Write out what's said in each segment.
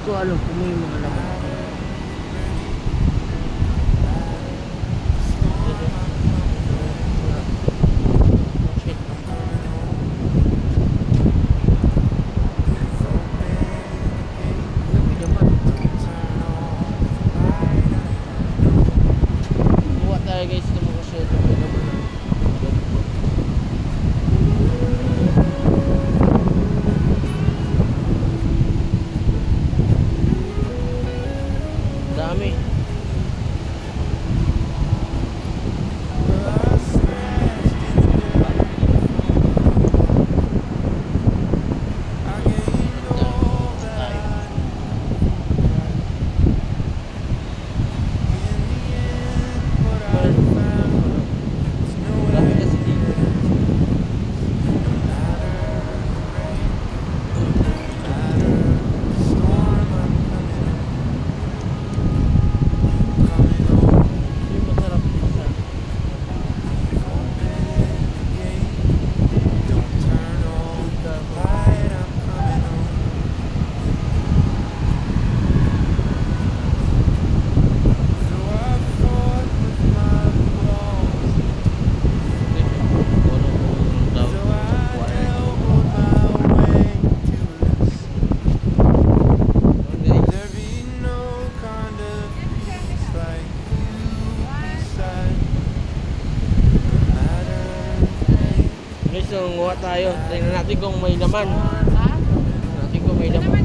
ko alam kung may mga laman. Guys, ito mga shell na may laman. Dami. So, nguha tayo. Tingnan natin kung may laman. Tingnan natin kung may laman.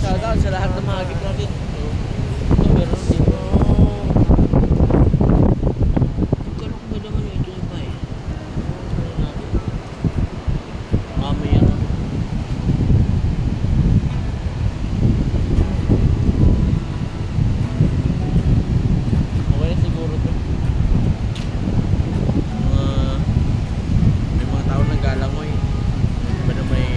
Shoutout sa lahat ng mga gift natin. Ito meron din. Kala ko ba naman ito iba eh. Ano natin? Mamaya na. Okay na siguro ito. May mga tao naggalangoy. Iba na may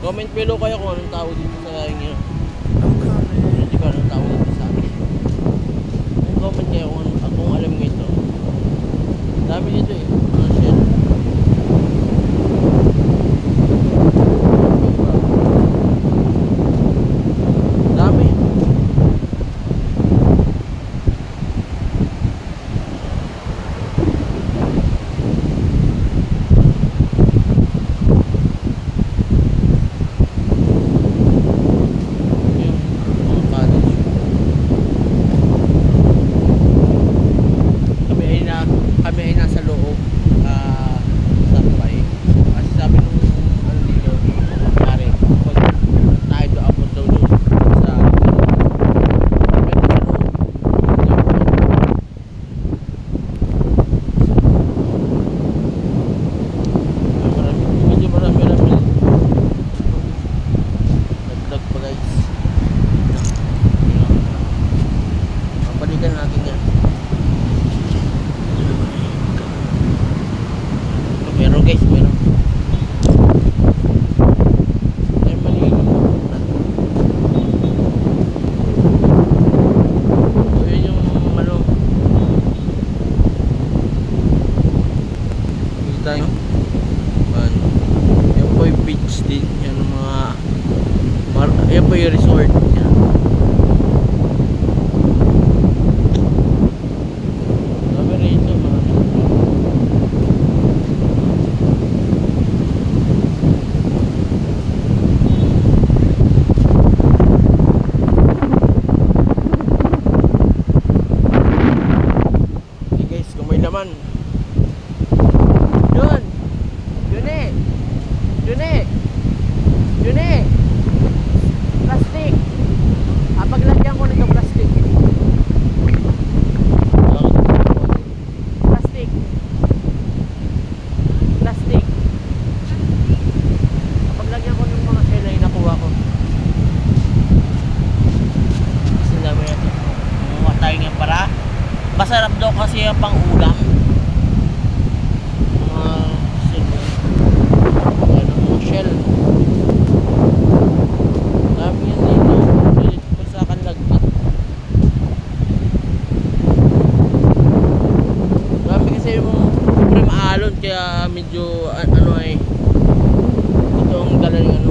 comment below kayo kung anong tawag dito sa inyo. Hindi ko anong tawag dito sa akin. Comment kayo kung alam nyo ito. Dami dito eh. Mga shell. Dami. Kami ay nasa loob sa Dubai. Kasi sabi nung ano dito, nangyari pag tayo doon abot daw doon sa medyo marami nagdag pa guys. Balikan natin yan. Meron guys, meron. Ay, maligo. So, yun yung ano. Kita nyo? Yung 5 beach din. Yan mga yan po yung resort. Yan. Sabi rito mga naman. Yun. Yun eh. Yun eh. Yun eh. Plastic. Paglagyan ko nito plastic. Plastic. Plastic. Paglagyan ko ng mga shell na nakuha ko. Kasi dami natin. Kumuha tayo nga para masarap daw kasi yung pang-ulam. Mga shell. Dami yan dito. Dito pa sa Kanlagpat. Dami kasi yung pre maalon kaya medyo ano ay ito ang galing ano.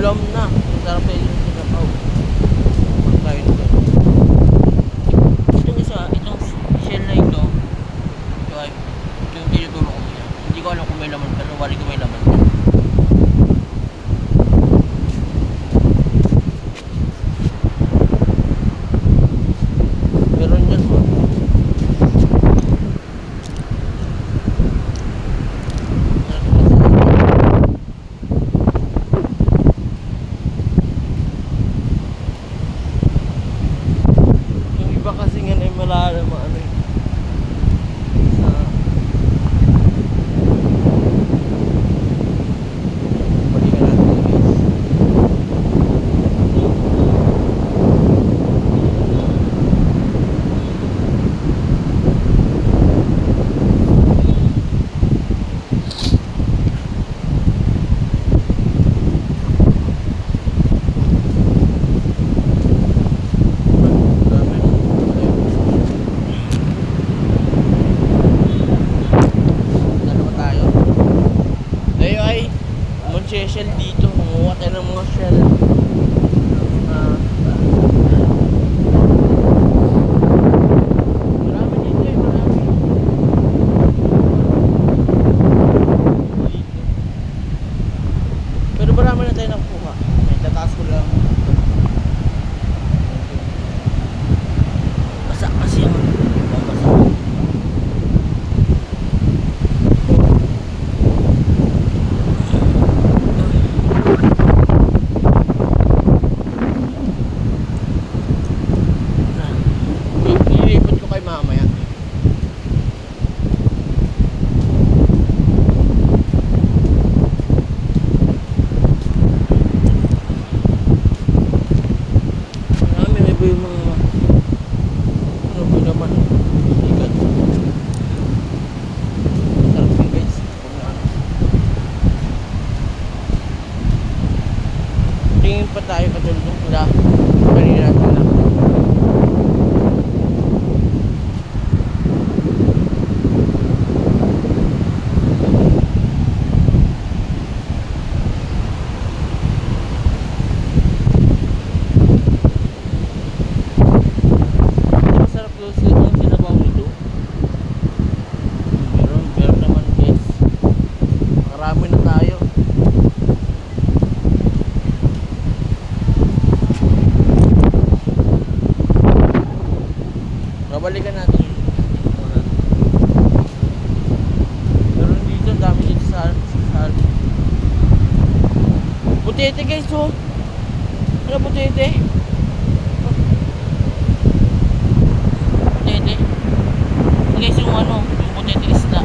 Ulam na. Ang sarap na yung sinapaw. Pagkain ito. Itong isa, itong shell na ito. Ito ay, ito yung tinutulong ko niya. Hindi ko alam kung may laman, pero wari ko may laman. Meron yan mo. Iba kasi nga na yung malala ano eh. Balikan natin guys. Shell dito, kumuha tayo ng mga shell. Marami dito eh, marami. Dito. Pero marami na tayo nakuha. Ay, tataas ko lang. Basa kasi yung basa. Mamaya. Marami may po yung mga ano po naman ikat. Sarap yung guys. Tingin pa tayo katulad ng pula. Kanina natin na. Meron naman guys. Marami na tayo. Babalikan natin. Meron dito, dami dito sa Butete guys, oh. Ano butete? Butete. Guys, yung ano, yung butete isda.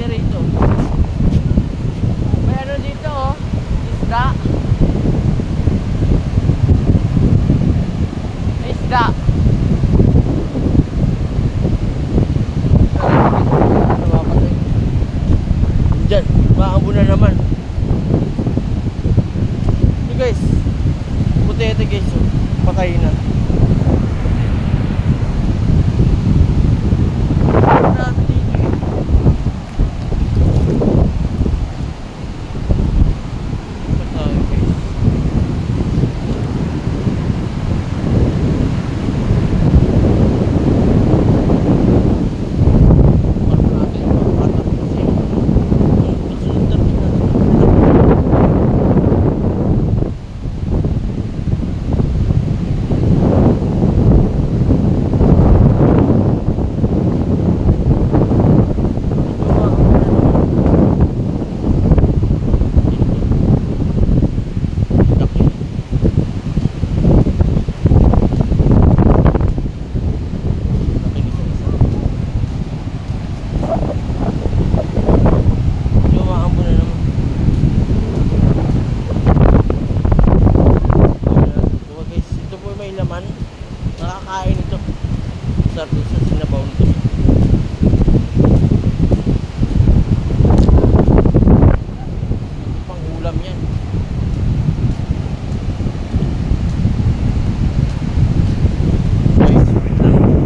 pwede rito. May ano dito oh, isda. Isda. Diyan, maambo na naman. So guys, puti ito guys, oh. Patay na. Nakakain ito. Sarap sa sinabaw nito. Pangulam yan. Guys, wait lang.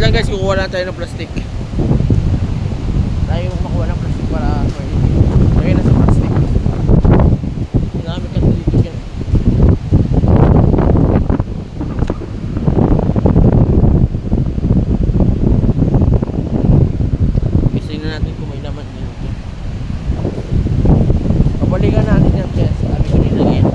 Guys, kukuha lang tayo ng plastic. Tayo makuha ng plastic para lagay na sa plastic. Ginamit kasi dito yan. Kasi na natin kung may laman dito. Pabalikan natin yan guys. Sabi ko nilagay yan.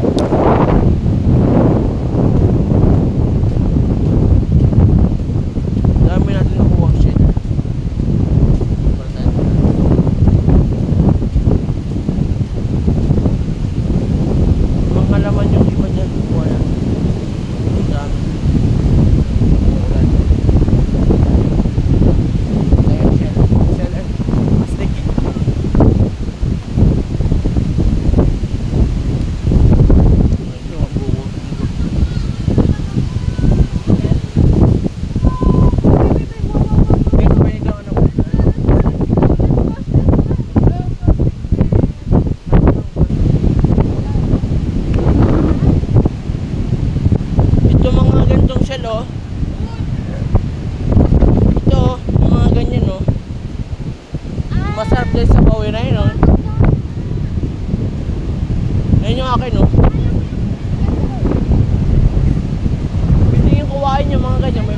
Oh. Ito, yung mga ganyan, no? Masarap din sa bawi na yun, no? Ayun yung akin, no? Pwede yung kuwain yung mga ganyan. May...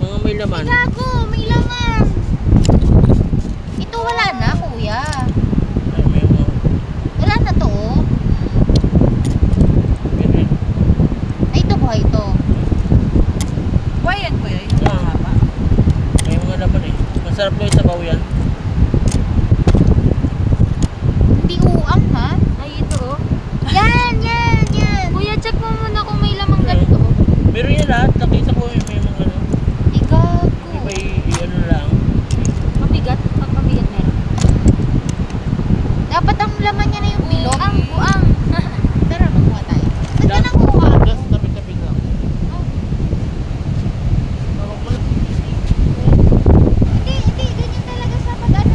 mga may laman. Gago, may laman. Ito wala na, kuya. Wala na to, oh. Ay, ito buhay ito. yan kuya, yung mahaba. May mga laman eh. Masarap daw yung sabaw yan. Hindi uang ha? Ay, ito oh. Yan, yan, yan. Kuya, check mo muna kung may lamang ganito. Meron yan lahat. Nakita ko yung may mga ano. Igago. May ano lang. Mabigat. Pag mabigat meron. Dapat ang laman niya na yung bilog. Buang. Tara, magkuha tayo. Saan ka nakuha? Just tapit-tapit lang. Ako ko lang. Hindi, ganyan talaga sa pag-ano.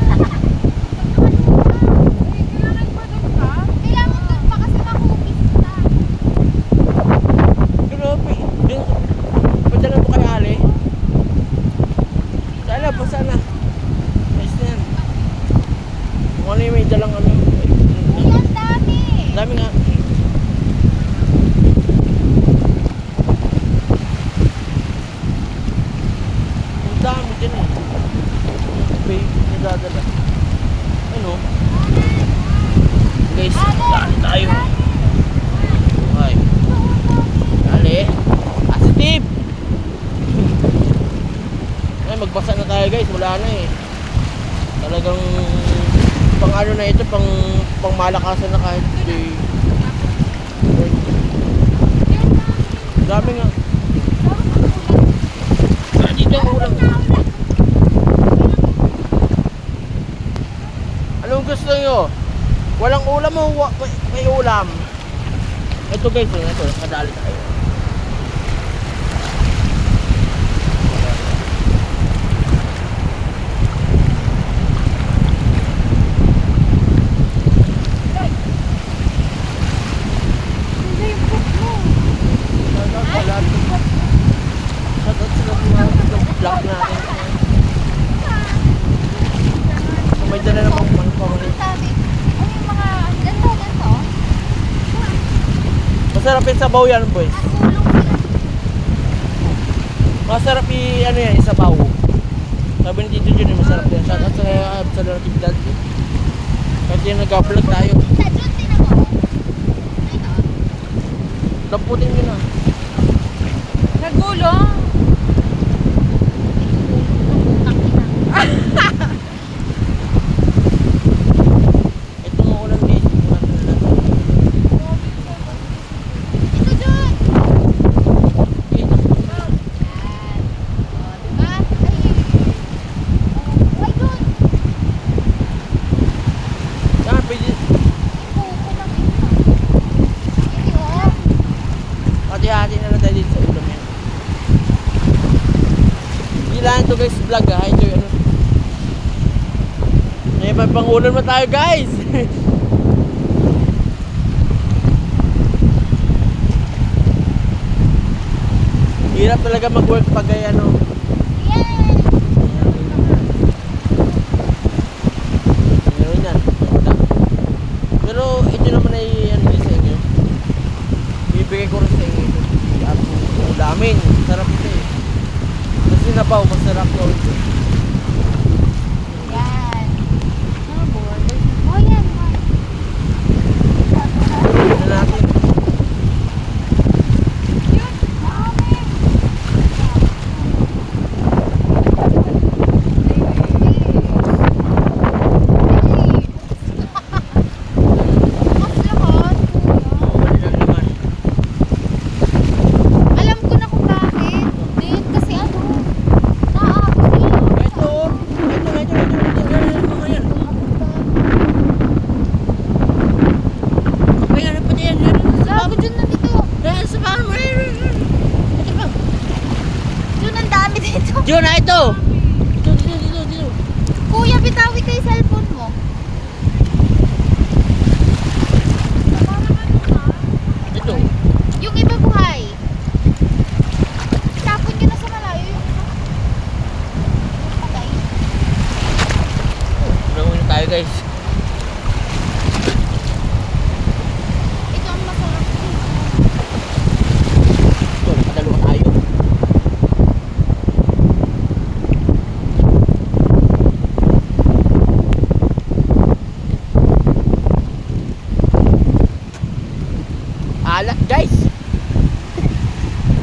Kailangan doon pa kasi makupis na. Grabe. Yung, padala mo kay Ali. Sana po, sana. Ayos na yan. Kung ano yung may dalang ano. Kuya, ang dami. Dami nga. Ang dami din eh. May nadadala. Ano? Guys, dali tayo. Ay. Dali. Positive. Ay, magbasa na tayo guys. Wala na eh. Talagang pang ano na ito, pang malakasan na kahit di. Dami nga. Dito ang ulam. Anong gusto nyo? Walang ulam o may ulam? Ito guys, ito, kadali tayo. Vlog natin. May dala namang Ang dami. Ano yung mga ganito? masarap yung sabaw yan boys. Nakulong sila. Masarap ano yan, isabaw. Sabi ni Tito Jun, masarap yan. Shoutout sa relative dad. Kasi yung nag-vlog tayo. Sa Jun, tinan mo. Ito. Lamputin nyo na. Nagulong. Ito mo ulan guys. Ito, Jun. Ito. Yan. O, diba? Ay, Jun. Saan pwede? Ipuko lang ito. Hindi, oh. Hati-hati na lang tayo dito sa ulam yan. Hindi lang ito guys vlog ha. Ito yung ano. May pangulan mo tayo guys. Hirap talaga mag-work pag ay ano. Yan. Meron yan. Pero ito naman ay ano yun sa inyo. Bibigay ko rin sa inyo ito. Ang ulamin. Sarap ito eh. Kasi nabaw, masarap daw ito. Yan. Oh, yan. Ito natin. Mali lang naman. Alam ko na kung bakit. Din, kasi ano, naaabot sila. Ito oh. Ito. Yan, mga yan. Ayan, pati yan. Gago, Jun, nandito. Ayan, sa paano mo yan. Ito pa. Jun, ang dami dito. Diyo na ito. Dito. Kuya, bitawi kayo cellphone mo. Ito. Yung iba buhay. Tapon nyo na sa malayo yung iba. Yung patay. Gawin na tayo guys. Ito ang masarap. Ito, nakadalawa tayo. Alat guys.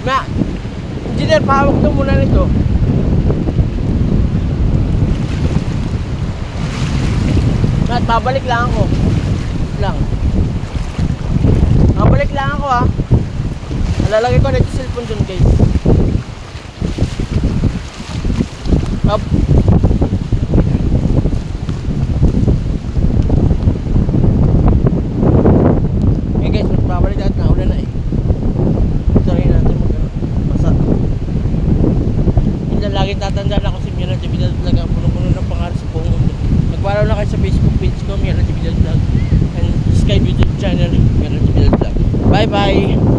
Na, Engineer, pahawak daw muna nito. At babalik lang ako. Lang. Babalik lang ako ha. Nalalagay ko na yung cellphone dun guys. Up. Okay guys, magbabalik natin na ulan na eh. Sorry natin masa. Hindi lagi tatandaan ako si Mira Javidal Vlog. Puno-puno ng pangarap sa buong mundo. Mag-follow na kayo sa Facebook page ko, Mira Javidal Vlog. And subscribe YouTube channel, Mira Javidal Vlog. Bye bye!